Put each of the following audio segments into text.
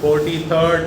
43rd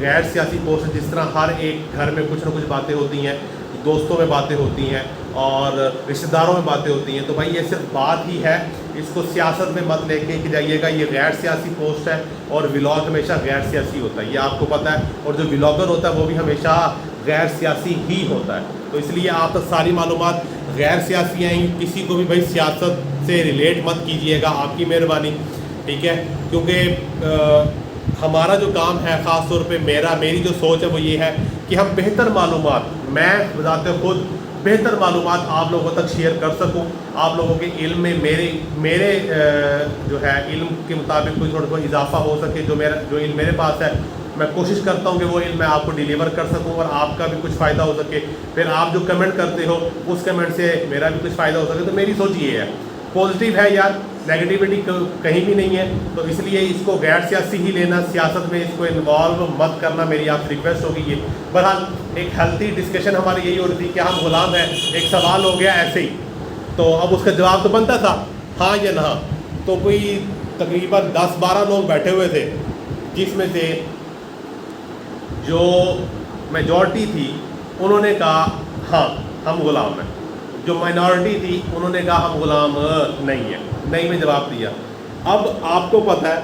غیر سیاسی post جس طرح ہر ایک گھر میں کچھ نہ کچھ باتیں ہوتی ہیں، دوستوں میں باتیں ہوتی ہیں اور رشتہ داروں میں باتیں ہوتی ہیں، تو بھائی یہ صرف بات ہی ہے، اس کو سیاست میں مت لے کے جائیے گا. یہ غیر سیاسی پوسٹ ہے اور ولاگ ہمیشہ غیر سیاسی ہوتا ہے، یہ آپ کو پتہ ہے. اور جو ولاگر ہوتا ہے وہ بھی ہمیشہ غیر سیاسی ہی ہوتا ہے. تو اس لیے آپ تک ساری معلومات غیر سیاسی ہیں. کسی کو بھی بھائی سیاست سے ریلیٹ مت کیجیے گا، آپ کی مہربانی، ٹھیک ہے. کیونکہ ہمارا جو کام ہے، خاص طور پہ میری جو سوچ ہے وہ یہ ہے کہ ہم بہتر معلومات، میں بذات خود بہتر معلومات آپ لوگوں تک شیئر کر سکوں. آپ لوگوں کے علم میں میرے جو ہے علم کے مطابق کوئی تھوڑا بہت اضافہ ہو سکے. جو علم میرے پاس ہے میں کوشش کرتا ہوں کہ وہ علم میں آپ کو ڈیلیور کر سکوں اور آپ کا بھی کچھ فائدہ ہو سکے. پھر آپ جو کمنٹ کرتے ہو اس کمنٹ سے میرا بھی کچھ فائدہ ہو سکے. تو میری سوچ یہ ہے، پازیٹیو ہے یار، نیگیٹیوٹی کہیں بھی نہیں ہے. تو اس لیے اس کو غیر سیاسی ہی لینا، سیاست میں اس کو انوالو مت کرنا، میری آپ سے ریکویسٹ ہوگی. یہ بہرحال ایک ہیلتھی ڈسکشن ہماری یہی ہو رہی تھی کہ ہم غلام ہیں. ایک سوال ہو گیا ایسے ہی، تو اب اس کا جواب تو بنتا تھا ہاں یا نہ. تو کوئی تقریباً 10-12 لوگ بیٹھے ہوئے تھے، جس میں سے جو میجورٹی تھی انہوں نے کہا ہاں ہم غلام ہیں، جو مائنورٹی تھی انہوں نے کہا ہم غلام نہیں ہیں. نہیں میں جواب دیا. اب آپ کو پتہ ہے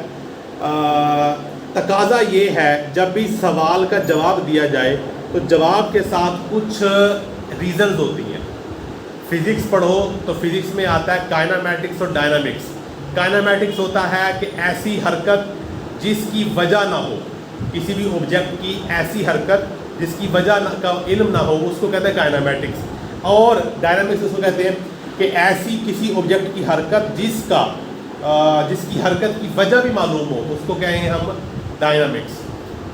تقاضا یہ ہے جب بھی سوال کا جواب دیا جائے تو جواب کے ساتھ کچھ ریزنز ہوتی ہیں. فزکس پڑھو تو فزکس میں آتا ہے کائنامیٹکس اور ڈائنامکس. کائنامیٹکس ہوتا ہے کہ ایسی حرکت جس کی وجہ نہ ہو، کسی بھی آبجیکٹ کی ایسی حرکت جس کی وجہ کا علم نہ ہو، اس کو کہتے ہیں کائنامیٹکس. اور ڈائنامکس اس کو کہتے ہیں کہ ایسی کسی آبجیکٹ کی حرکت جس کی حرکت کی وجہ بھی معلوم ہو، اس کو کہیں ہم ڈائنامکس.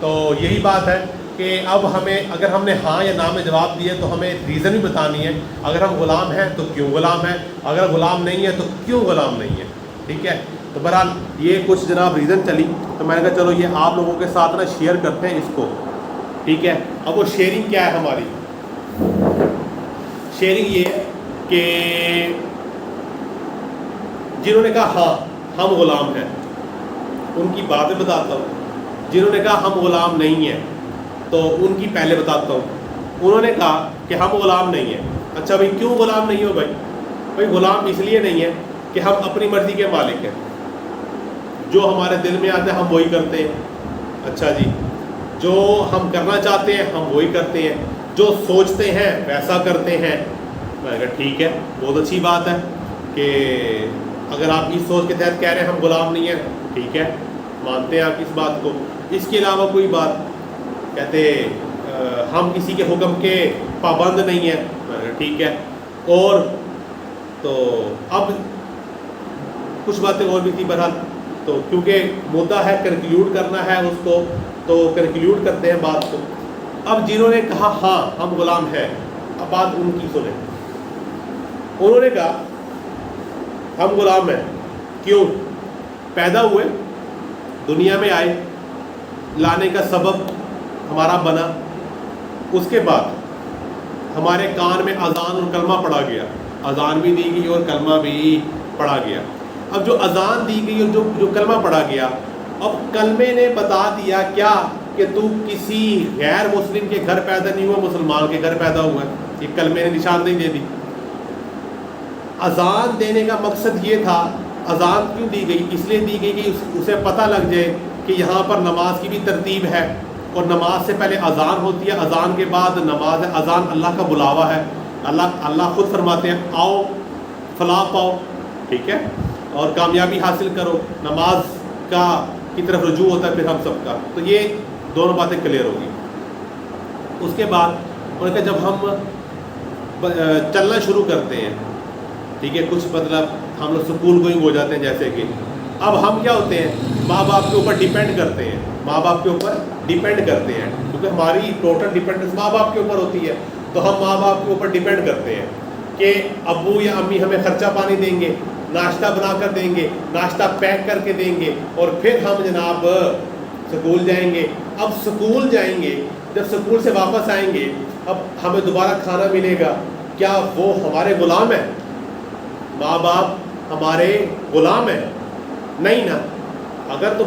تو یہی بات ہے کہ اب اگر ہم نے ہاں یا نہ میں جواب دیے تو ہمیں ریزن بھی بتانی ہے. اگر ہم غلام ہیں تو کیوں غلام ہیں، اگر غلام نہیں ہے تو کیوں غلام نہیں ہے، ٹھیک ہے. تو بہرحال یہ کچھ جناب ریزن چلی، تو میں نے کہا چلو یہ آپ لوگوں کے ساتھ نا شیئر کرتے ہیں اس کو، ٹھیک ہے. اب وہ شیئرنگ کیا ہے ہماری؟ شیئرنگ یہ ہے کہ جنہوں نے کہا ہاں ہم غلام ہیں ان کی باتیں بتاتا ہوں. جنہوں نے کہا ہم غلام نہیں ہیں تو ان کی پہلے بتاتا ہوں. انہوں نے کہا کہ ہم غلام نہیں ہیں. اچھا بھائی کیوں غلام نہیں ہو؟ بھائی غلام اس لیے نہیں ہے کہ ہم اپنی مرضی کے مالک ہیں، جو ہمارے دل میں آتا ہے ہم وہی کرتے ہیں. اچھا جی، جو ہم کرنا چاہتے ہیں ہم وہی کرتے ہیں، جو سوچتے ہیں ویسا کرتے ہیں. میں نے کہا ٹھیک ہے، بہت اچھی بات ہے کہ اگر آپ اس سوچ کے تحت کہہ رہے ہیں ہم غلام نہیں ہیں، ٹھیک ہے، مانتے ہیں آپ اس بات کو. اس کے علاوہ کوئی بات؟ کہتے ہم کسی کے حکم کے پابند نہیں ہیں. میں نے کہا ٹھیک ہے. اور تو اب کچھ باتیں اور بھی تھی. بہرحال تو کیونکہ مدعا ہے کنکلیوڈ کرنا ہے اس کو، تو کنکلیوڈ کرتے ہیں بات کو. اب جنہوں نے کہا ہاں ہم غلام ہیں، اب بات ان کی سنیں. انہوں نے کہا ہم غلام ہیں کیوں؟ پیدا ہوئے، دنیا میں آئے، لانے کا سبب ہمارا بنا، اس کے بعد ہمارے کان میں اذان اور کلمہ پڑھا گیا. اذان بھی دی گئی اور کلمہ بھی پڑھا گیا. اب جو اذان دی گئی اور جو کلمہ پڑھا گیا، اب کلمے نے بتا دیا کیا کہ تو کسی غیر مسلم کے گھر پیدا نہیں ہوا، مسلمان کے گھر پیدا ہوا ہے. یہ کلمے نے نشاندہی دے دی. اذان دینے کا مقصد یہ تھا. اذان کیوں دی گئی؟ اس لیے دی گئی کہ اسے پتہ لگ جائے کہ یہاں پر نماز کی بھی ترتیب ہے، اور نماز سے پہلے اذان ہوتی ہے، اذان کے بعد نماز ہے. اذان اللہ کا بلاوا ہے. اللہ خود فرماتے ہیں آؤ فلاح پاؤ، ٹھیک ہے، اور کامیابی حاصل کرو. نماز کی طرف رجوع ہوتا ہے پھر ہم سب کا. تو یہ دونوں باتیں کلیئر ہوگی. اس کے بعد انہوں نے کہا جب ہم چلنا شروع کرتے ہیں، ٹھیک ہے، کچھ مطلب ہم لوگ سکول گوئنگ ہو جاتے ہیں، جیسے کہ اب ہم کیا ہوتے ہیں، ماں باپ کے اوپر ڈیپینڈ کرتے ہیں. ماں باپ کے اوپر ڈیپینڈ کرتے ہیں کیونکہ ہماری ٹوٹل ڈیپینڈنس ماں باپ کے اوپر ہوتی ہے. تو ہم ماں باپ کے اوپر ڈیپینڈ کرتے ہیں کہ ابو یا امی ہمیں خرچہ پانی دیں گے، ناشتہ بنا کر دیں گے، ناشتہ پیک کر کے دیں گے، اور پھر ہم جناب سکول جائیں گے. اب سکول جائیں گے، جب سکول سے واپس آئیں گے، اب ہمیں دوبارہ کھانا ملے گا. کیا وہ ہمارے غلام ہیں؟ ماں باپ ہمارے غلام ہیں؟ نہیں نا. اگر تو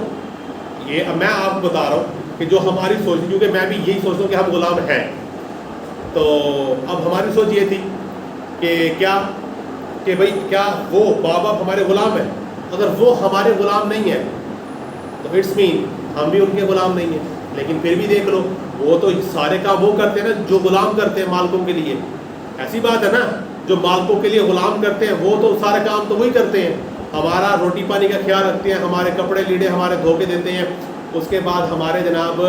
یہ میں آپ کو بتا رہا ہوں کہ جو ہماری سوچ، کیونکہ میں بھی یہی سوچتا ہوں کہ ہم غلام ہیں، تو اب ہماری سوچ یہ تھی کہ کیا کہ بھائی کیا وہ ماں باپ ہمارے غلام ہیں؟ اگر وہ ہمارے غلام نہیں ہیں تو اٹس مین ہم بھی ان کے غلام نہیں ہیں. لیکن پھر بھی دیکھ لو، وہ تو سارے کام وہ کرتے ہیں نا جو غلام کرتے ہیں مالکوں کے لیے. ایسی بات ہے نا، جو مالکوں کے لیے غلام کرتے ہیں وہ تو سارے کام تو وہی کرتے ہیں. ہمارا روٹی پانی کا خیال رکھتے ہیں، ہمارے کپڑے لیڑے ہمارے دھو کے دیتے ہیں، اس کے بعد ہمارے جناب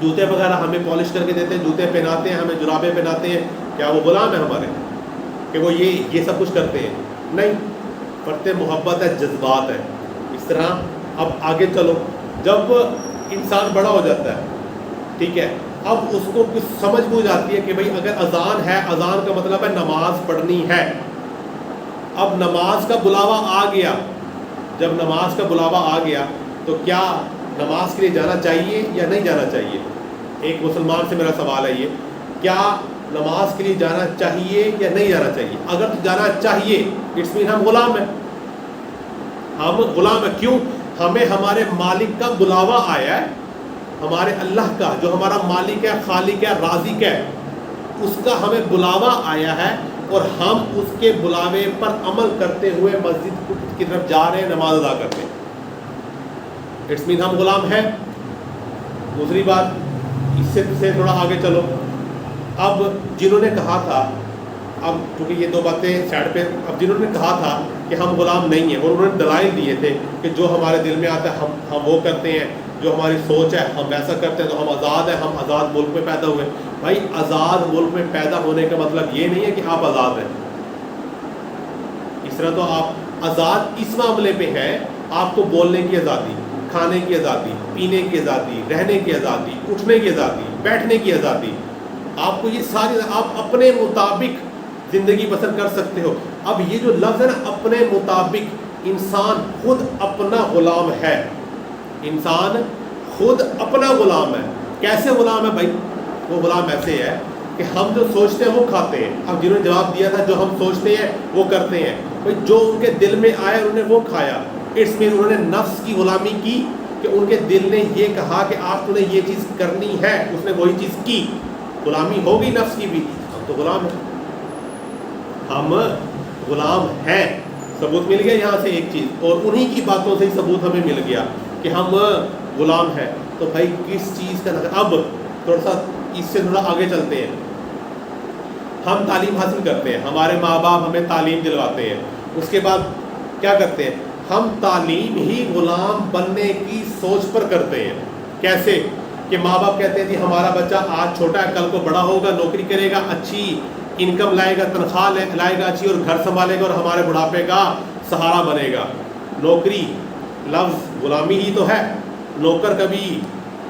جوتے وغیرہ ہمیں پالش کر کے دیتے ہیں، جوتے پہناتے ہیں، ہمیں جرابیں پہناتے ہیں. کیا وہ غلام ہیں ہمارے کہ وہ یہ سب کچھ کرتے ہیں؟ نہیں. پڑھتے محبت ہے، جذبات ہے. اس طرح اب آگے چلو، جب انسان بڑا ہو جاتا ہے، ٹھیک ہے، اب اس کو کچھ سمجھ بوجھ آتی ہے کہ بھائی اگر اذان ہے، اذان کا مطلب ہے نماز پڑھنی ہے. اب نماز کا بلاوا آ گیا، جب نماز کا بلاوا آ گیا تو کیا نماز کے لیے جانا چاہیے یا نہیں جانا چاہیے؟ ایک مسلمان سے میرا سوال ہے یہ، کیا نماز کے لیے جانا چاہیے یا نہیں جانا چاہیے؟ اگر تو جانا چاہیے اٹس مین ہم غلام ہیں. ہم غلام ہیں. کیوں؟ ہمیں ہمارے مالک کا بلاوا آیا ہے، ہمارے اللہ کا جو ہمارا مالک ہے، خالق ہے، رازق ہے، اس کا ہمیں بلاوا آیا ہے اور ہم اس کے بلاوے پر عمل کرتے ہوئے مسجد کی طرف جا رہے ہیں، نماز ادا کرتے ہیں. اٹس مین ہم غلام ہیں. دوسری بات، اس سے تھوڑا آگے چلو. اب جنہوں نے کہا تھا، اب چونکہ یہ دو باتیں سائڈ پہ، اب جنہوں نے کہا تھا کہ ہم غلام نہیں ہیں اور انہوں نے دلائل دیے تھے کہ جو ہمارے دل میں آتا ہے ہم وہ کرتے ہیں، جو ہماری سوچ ہے ہم ویسا کرتے ہیں، تو ہم آزاد ہیں، ہم آزاد ملک میں پیدا ہوئے. بھائی آزاد ملک میں پیدا ہونے کا مطلب یہ نہیں ہے کہ آپ آزاد ہیں. اس طرح تو آپ آزاد اس معاملے پہ ہیں، آپ کو بولنے کی آزادی، کھانے کی آزادی، پینے کی آزادی، رہنے کی آزادی، اٹھنے کی آزادی، بیٹھنے کی آزادی، آپ کو یہ ساری، آپ اپنے مطابق زندگی بسر کر سکتے ہو. اب یہ جو لفظ ہے نا اپنے مطابق، انسان خود اپنا غلام ہے. انسان خود اپنا غلام ہے. کیسے غلام ہے بھائی؟ وہ غلام ایسے ہے کہ ہم جو سوچتے ہیں وہ کھاتے ہیں. اب جنہوں نے جواب دیا تھا جو ہم سوچتے ہیں وہ کرتے ہیں، بھائی جو ان کے دل میں آئے انہوں نے وہ کھایا. اٹس مین انہوں نے نفس کی غلامی کی کہ ان کے دل نے یہ کہا کہ آپ نے یہ چیز کرنی ہے، اس نے وہی چیز کی. غلامی ہوگی نفس کی بھی. ہم تو غلام ہیں، ہم غلام ہیں. ثبوت مل گیا یہاں سے ایک چیز، اور انہی کی باتوں سے ہی ثبوت ہمیں مل گیا کہ ہم غلام ہیں. تو بھائی کس چیز کا نظر؟ اب تھوڑا سا اس سے تھوڑا آگے چلتے ہیں. ہم تعلیم حاصل کرتے ہیں، ہمارے ماں باپ ہمیں تعلیم دلواتے ہیں، اس کے بعد کیا کرتے ہیں؟ ہم تعلیم ہی غلام بننے کی سوچ پر کرتے ہیں. کیسے؟ کہ ماں باپ کہتے ہیں جی ہمارا بچہ آج چھوٹا ہے، کل کو بڑا ہوگا، نوکری کرے گا، اچھی انکم لائے گا، تنخواہ لائے گا اچھی، اور گھر سنبھالے گا اور ہمارے بڑھاپے کا سہارا بنے گا. نوکری لفظ غلامی ہی تو ہے. نوکر کبھی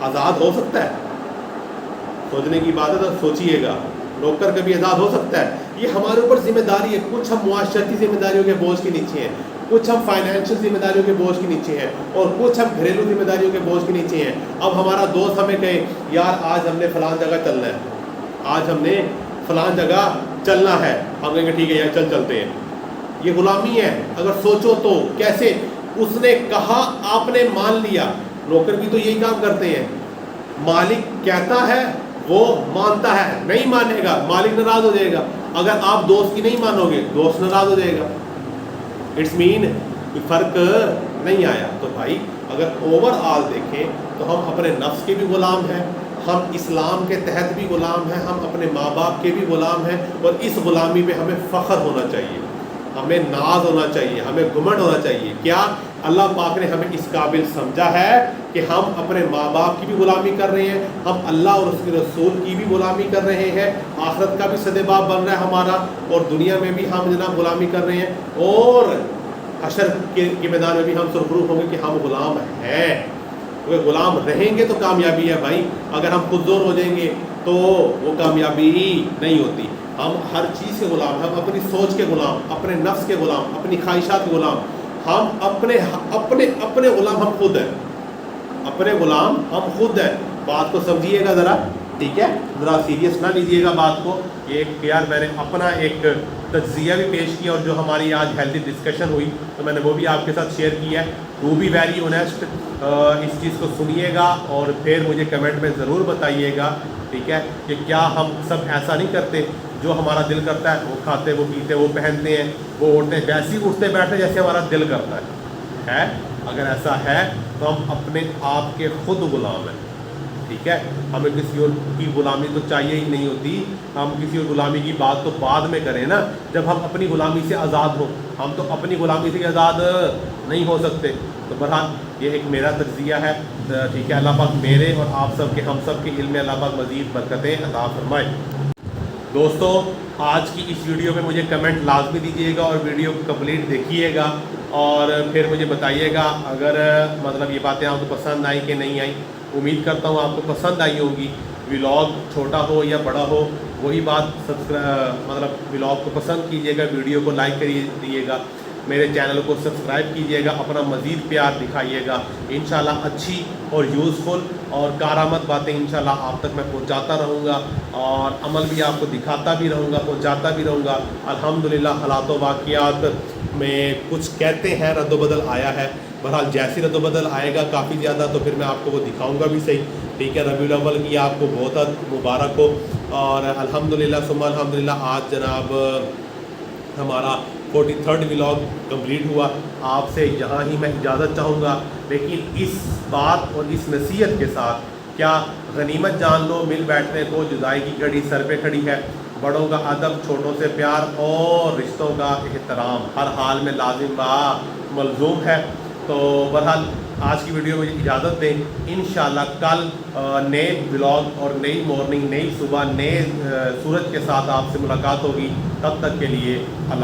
آزاد ہو سکتا ہے؟ سوچنے کی بات ہے تو سوچئے گا، نوکر کبھی آزاد ہو سکتا ہے؟ یہ ہمارے اوپر ذمہ داری ہے. کچھ ہم معاشرتی ذمہ داریوں کے بوجھ کے نیچے ہیں، کچھ ہم فائنینشیل ذمہ داریوں کے بوجھ کے نیچے ہیں، اور کچھ ہم گھریلو ذمہ داریوں کے بوجھ کے نیچے ہیں. اب ہمارا دوست ہمیں کہے یار آج ہم نے فلان جگہ چلنا ہے، آج ہم نے فلان جگہ چلنا ہے، ہم کہیں گے ٹھیک ہے یار چلتے ہیں. یہ غلامی ہے. اگر سوچو تو کیسے؟ اس نے کہا، آپ نے مان لیا. نوکر بھی تو یہی کام کرتے ہیں. مالک کہتا ہے وہ مانتا ہے، نہیں مانے گا مالک ناراض ہو جائے گا. اگر آپ دوست کی نہیں مانو گے دوست ناراض ہو جائے گا. اٹس مین فرق نہیں آیا. تو بھائی اگر اوور آل دیکھیں تو ہم اپنے نفس کے بھی غلام ہیں، ہم اسلام کے تحت بھی غلام ہیں، ہم اپنے ماں باپ کے بھی غلام ہیں. اور اس غلامی پہ ہمیں فخر ہونا چاہیے، ہمیں ناز ہونا چاہیے، ہمیں گھمنڈ ہونا چاہیے. کیا اللہ پاک نے ہمیں اس قابل سمجھا ہے کہ ہم اپنے ماں باپ کی بھی غلامی کر رہے ہیں، ہم اللہ اور اس کے رسول کی بھی غلامی کر رہے ہیں، آخرت کا بھی سدباب بن رہا ہے ہمارا، اور دنیا میں بھی ہم جناب غلامی کر رہے ہیں، اور حشر کے میدان میں بھی ہم سرخرو ہوں گے کہ ہم غلام ہیں. کیونکہ غلام رہیں گے تو کامیابی ہے بھائی. اگر ہم خود زور ہو جائیں گے تو وہ کامیابی نہیں ہوتی. ہم ہر چیز کے غلام ہیں، ہم اپنی سوچ کے غلام، اپنے نفس کے غلام، اپنی خواہشات کے غلام. ہم اپنے غلام ہم خود ہیں، اپنے غلام ہم خود ہیں. بات کو سمجھیے گا ذرا. ٹھیک ہے, ذرا سیریس نہ لیجیے گا بات کو. یہ یار میں نے اپنا ایک تجزیہ بھی پیش کیا, اور جو ہماری آج ہیلدی ڈسکشن ہوئی تو میں نے وہ بھی آپ کے ساتھ شیئر کیا ہے. ٹو بی ویری اونیسٹ, اس چیز کو سنیے گا اور پھر مجھے کمنٹ میں ضرور بتائیے گا, ٹھیک ہے, کہ کیا ہم سب ایسا نہیں کرتے, جو ہمارا دل کرتا ہے وہ کھاتے, وہ پیتے, وہ پہنتے ہیں, وہ اوڑھتے ہیں, ویسے ہی اٹھتے بیٹھتے جیسے ہمارا دل کرتا ہے. اگر ایسا ہے تو ہم اپنے آپ کے خود غلام ہیں, ٹھیک ہے. ہمیں کسی اور کی غلامی تو چاہیے ہی نہیں ہوتی. ہم کسی اور غلامی کی بات تو بعد میں کریں نا, جب ہم اپنی غلامی سے آزاد ہوں. ہم تو اپنی غلامی سے آزاد نہیں ہو سکتے. تو بہرحال یہ ایک میرا تجزیہ ہے, ٹھیک ہے. اللہ پاک میرے اور آپ سب کے, ہم سب کے علم میں اللہ پاک مزید برکتیں عطا فرمائے. دوستو, آج کی اس ویڈیو میں مجھے کمنٹ لازمی دیجیے گا اور ویڈیو کو کمپلیٹ دیکھیے گا, اور پھر مجھے بتائیے گا اگر مطلب یہ باتیں آپ کو پسند آئیں کہ نہیں آئیں. امید کرتا ہوں آپ کو پسند آئی ہوگی. ولاگ چھوٹا ہو یا بڑا ہو, وہی بات مطلب ولاگ کو پسند کیجیے گا, ویڈیو کو لائک کریے گا, میرے چینل کو سبسکرائب کیجیے گا, اپنا مزید پیار دکھائیے گا. انشاءاللہ اچھی اور یوزفل اور کارآمد باتیں انشاءاللہ آپ تک میں پہنچاتا رہوں گا, اور عمل بھی آپ کو دکھاتا بھی رہوں گا, پہنچاتا بھی رہوں گا. الحمدللہ حالات و واقعات میں کچھ کہتے ہیں رد و بدل آیا ہے. بہرحال جیسی رد و بدل آئے گا کافی زیادہ تو پھر میں آپ کو وہ دکھاؤں گا بھی صحیح, ٹھیک ہے. ربیع الاول کی آپ کو بہت مبارک ہو, اور الحمدللہ ثم الحمدللہ آج جناب ہمارا 43rd ولاگ کمپلیٹ ہوا. آپ سے یہاں ہی میں اجازت چاہوں گا, لیکن اس بات اور اس نصیحت کے ساتھ, کیا غنیمت جان لو مل بیٹھنے کو, جدائی کی گھڑی سر پہ کھڑی ہے. بڑوں کا ادب, چھوٹوں سے پیار اور رشتوں کا احترام ہر حال میں لازم و ملزوم ہے. تو بہرحال آج کی ویڈیو میں اجازت دیں. انشاءاللہ کل نئے ولاگ اور نئی مارننگ, نئی صبح, نئے سورج کے ساتھ آپ سے ملاقات ہوگی. تب تک کے لیے اللہ.